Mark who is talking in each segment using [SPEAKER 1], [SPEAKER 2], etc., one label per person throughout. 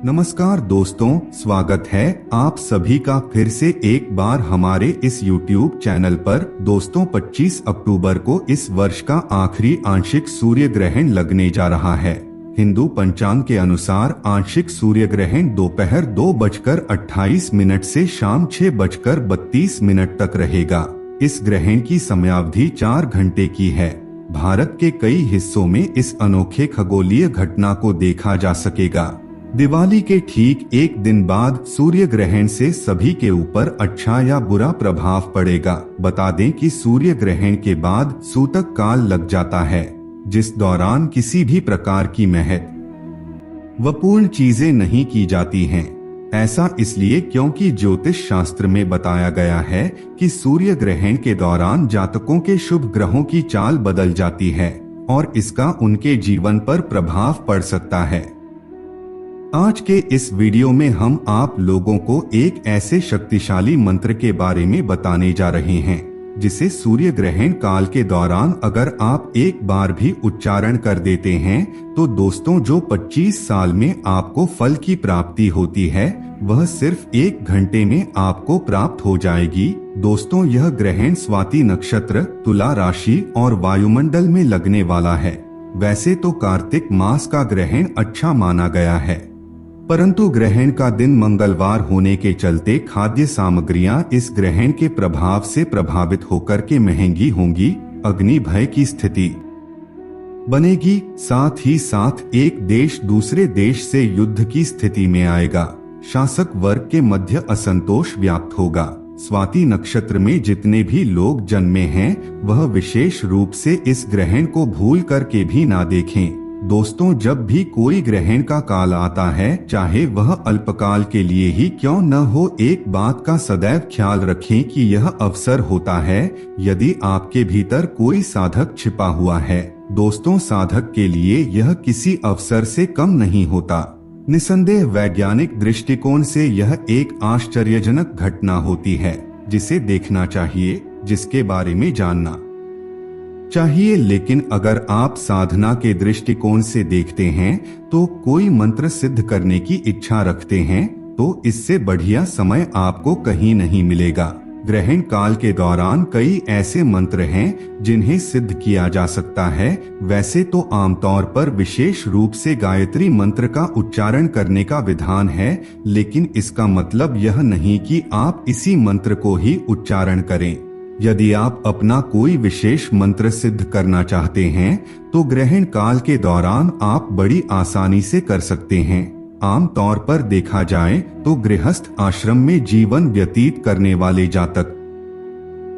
[SPEAKER 1] नमस्कार दोस्तों, स्वागत है आप सभी का फिर से एक बार हमारे इस YouTube चैनल पर। दोस्तों 25 अक्टूबर को इस वर्ष का आखिरी आंशिक सूर्य ग्रहण लगने जा रहा है। हिंदू पंचांग के अनुसार आंशिक सूर्य ग्रहण दोपहर 2:28 से शाम 6:32 तक रहेगा। इस ग्रहण की समयावधि 4 घंटे की है। भारत के कई हिस्सों में इस अनोखे खगोलीय घटना को देखा जा सकेगा। दिवाली के ठीक एक दिन बाद सूर्य ग्रहण से सभी के ऊपर अच्छा या बुरा प्रभाव पड़ेगा। बता दें कि सूर्य ग्रहण के बाद सूतक काल लग जाता है, जिस दौरान किसी भी प्रकार की महत्वपूर्ण चीजें नहीं की जाती हैं। ऐसा इसलिए क्योंकि ज्योतिष शास्त्र में बताया गया है कि सूर्य ग्रहण के दौरान जातकों के शुभ ग्रहों की चाल बदल जाती है और इसका उनके जीवन पर प्रभाव पड़ सकता है। आज के इस वीडियो में हम आप लोगों को एक ऐसे शक्तिशाली मंत्र के बारे में बताने जा रहे हैं जिसे सूर्य ग्रहण काल के दौरान अगर आप एक बार भी उच्चारण कर देते हैं तो दोस्तों जो 25 साल में आपको फल की प्राप्ति होती है वह सिर्फ 1 घंटे में आपको प्राप्त हो जाएगी। दोस्तों यह ग्रहण स्वाति नक्षत्र, तुला राशि और वायुमंडल में लगने वाला है। वैसे तो कार्तिक मास का ग्रहण अच्छा माना गया है, परंतु ग्रहण का दिन मंगलवार होने के चलते खाद्य सामग्रियां इस ग्रहण के प्रभाव से प्रभावित होकर के महंगी होंगी। अग्नि भय की स्थिति बनेगी। साथ ही साथ एक देश दूसरे देश से युद्ध की स्थिति में आएगा। शासक वर्ग के मध्य असंतोष व्याप्त होगा। स्वाति नक्षत्र में जितने भी लोग जन्मे हैं वह विशेष रूप से इस ग्रहण को भूल करके भी ना देखें। दोस्तों जब भी कोई ग्रहण का काल आता है, चाहे वह अल्पकाल के लिए ही क्यों न हो, एक बात का सदैव ख्याल रखें कि यह अवसर होता है यदि आपके भीतर कोई साधक छिपा हुआ है। दोस्तों साधक के लिए यह किसी अवसर से कम नहीं होता। निसंदेह वैज्ञानिक दृष्टिकोण से यह एक आश्चर्यजनक घटना होती है जिसे देखना चाहिए, जिसके बारे में जानना चाहिए। लेकिन अगर आप साधना के दृष्टिकोण से देखते हैं तो कोई मंत्र सिद्ध करने की इच्छा रखते हैं तो इससे बढ़िया समय आपको कहीं नहीं मिलेगा। ग्रहण काल के दौरान कई ऐसे मंत्र हैं जिन्हें सिद्ध किया जा सकता है। वैसे तो आमतौर पर विशेष रूप से गायत्री मंत्र का उच्चारण करने का विधान है, लेकिन इसका मतलब यह नहीं कि आप इसी मंत्र को ही उच्चारण करें। यदि आप अपना कोई विशेष मंत्र सिद्ध करना चाहते हैं तो ग्रहण काल के दौरान आप बड़ी आसानी से कर सकते हैं। आम तौर पर देखा जाए तो गृहस्थ आश्रम में जीवन व्यतीत करने वाले जातक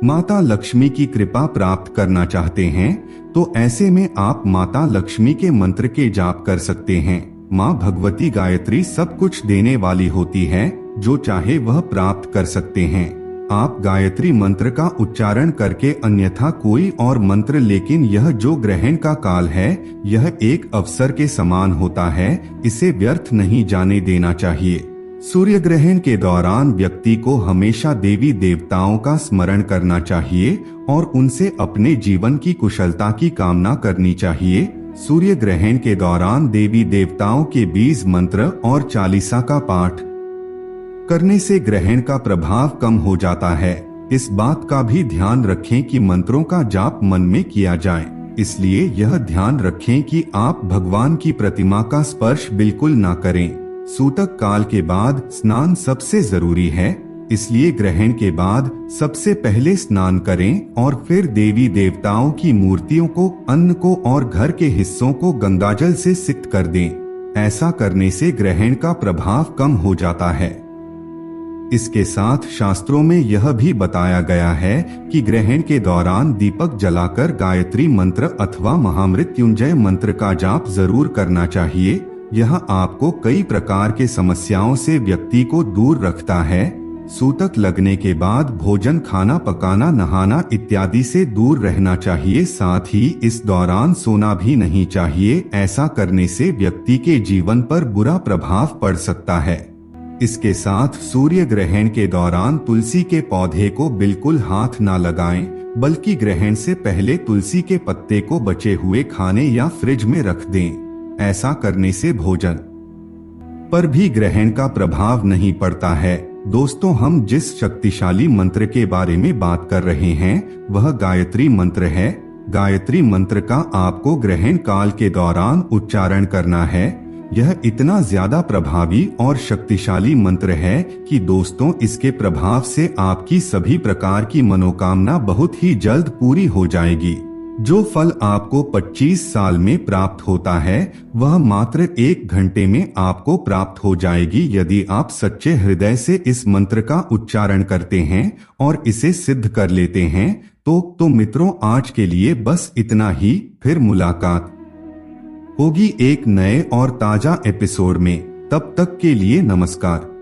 [SPEAKER 1] माता लक्ष्मी की कृपा प्राप्त करना चाहते हैं तो ऐसे में आप माता लक्ष्मी के मंत्र के जाप कर सकते हैं। माँ भगवती गायत्री सब कुछ देने वाली होती है, जो चाहे वह प्राप्त कर सकते हैं। आप गायत्री मंत्र का उच्चारण करके अन्यथा कोई और मंत्र, लेकिन यह जो ग्रहण का काल है यह एक अवसर के समान होता है, इसे व्यर्थ नहीं जाने देना चाहिए। सूर्य ग्रहण के दौरान व्यक्ति को हमेशा देवी देवताओं का स्मरण करना चाहिए और उनसे अपने जीवन की कुशलता की कामना करनी चाहिए। सूर्य ग्रहण के दौरान देवी देवताओं के बीज मंत्र और चालीसा का पाठ करने से ग्रहण का प्रभाव कम हो जाता है। इस बात का भी ध्यान रखें कि मंत्रों का जाप मन में किया जाए, इसलिए यह ध्यान रखें कि आप भगवान की प्रतिमा का स्पर्श बिल्कुल ना करें। सूतक काल के बाद स्नान सबसे जरूरी है, इसलिए ग्रहण के बाद सबसे पहले स्नान करें और फिर देवी देवताओं की मूर्तियों को, अन्न को और घर के हिस्सों को गंगाजल से सिक्त कर दें। ऐसा करने से ग्रहण का प्रभाव कम हो जाता है। इसके साथ शास्त्रों में यह भी बताया गया है कि ग्रहण के दौरान दीपक जलाकर गायत्री मंत्र अथवा महामृत्युंजय मंत्र का जाप जरूर करना चाहिए। यह आपको कई प्रकार के समस्याओं से व्यक्ति को दूर रखता है। सूतक लगने के बाद भोजन खाना पकाना, नहाना इत्यादि से दूर रहना चाहिए। साथ ही इस दौरान सोना भी नहीं चाहिए। ऐसा करने से व्यक्ति के जीवन पर बुरा प्रभाव पड़ सकता है। इसके साथ सूर्य ग्रहण के दौरान तुलसी के पौधे को बिल्कुल हाथ ना लगाएं, बल्कि ग्रहण से पहले तुलसी के पत्ते को बचे हुए खाने या फ्रिज में रख दें। ऐसा करने से भोजन पर भी ग्रहण का प्रभाव नहीं पड़ता है। दोस्तों, हम जिस शक्तिशाली मंत्र के बारे में बात कर रहे हैं वह गायत्री मंत्र है। गायत्री मंत्र का आपको ग्रहण काल के दौरान उच्चारण करना है। यह इतना ज्यादा प्रभावी और शक्तिशाली मंत्र है कि दोस्तों, इसके प्रभाव से आपकी सभी प्रकार की मनोकामना बहुत ही जल्द पूरी हो जाएगी। जो फल आपको 25 साल में प्राप्त होता है वह मात्र 1 घंटे में आपको प्राप्त हो जाएगी यदि आप सच्चे हृदय से इस मंत्र का उच्चारण करते हैं और इसे सिद्ध कर लेते हैं। तो मित्रों, आज के लिए बस इतना ही। फिर मुलाकात होगी एक नए और ताजा एपिसोड में। तब तक के लिए नमस्कार।